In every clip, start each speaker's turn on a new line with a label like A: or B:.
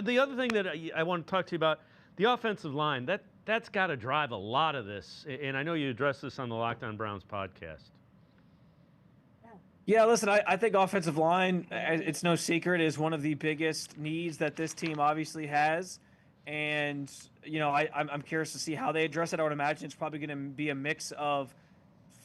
A: The other thing that I want to talk to you about, the offensive line, that's got to drive a lot of this. And I know you addressed this on the Locked On Browns podcast.
B: Yeah, listen, I think offensive line, it's no secret, is one of the biggest needs that this team obviously has. And, I'm curious to see how they address it. I would imagine it's probably going to be a mix of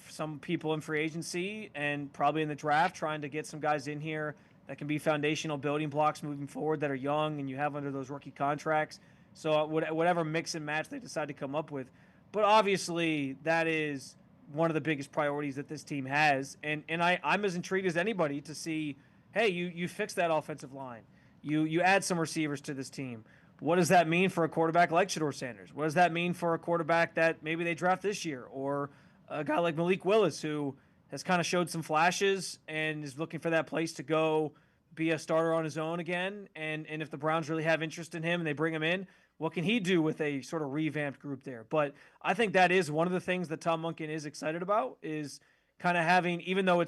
B: some people in free agency and probably in the draft trying to get some guys in here that can be foundational building blocks moving forward that are young and you have under those rookie contracts. So whatever mix and match they decide to come up with. But obviously, that is one of the biggest priorities that this team has. And I'm as intrigued as anybody to see, hey, you fix that offensive line. You add some receivers to this team. What does that mean for a quarterback like Shedeur Sanders? What does that mean for a quarterback that maybe they draft this year? Or a guy like Malik Willis, who has kind of showed some flashes and is looking for that place to go be a starter on his own again. And if the Browns really have interest in him and they bring him in, what can he do with a sort of revamped group there? But I think that is one of the things that Tom Monken is excited about is kind of having, even though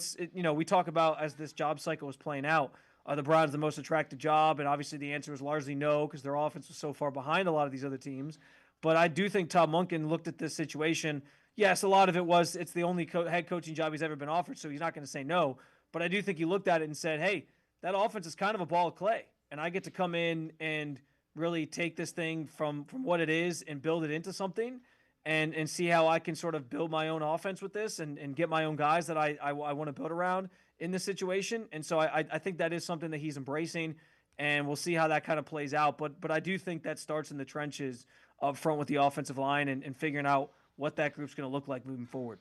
B: we talk about as this job cycle is playing out, are the Browns the most attractive job? And obviously the answer is largely no because their offense was so far behind a lot of these other teams. But I do think Tom Monken looked at this situation. Yes, a lot of it was it's the only head coaching job he's ever been offered, so he's not going to say no. But I do think he looked at it and said, hey, that offense is kind of a ball of clay. And I get to come in and really take this thing from what it is and build it into something and see how I can sort of build my own offense with this and get my own guys that I want to build around in this situation. And so I think that is something that he's embracing, and we'll see how that kind of plays out. But I do think that starts in the trenches up front with the offensive line and figuring out what that group's going to look like moving forward.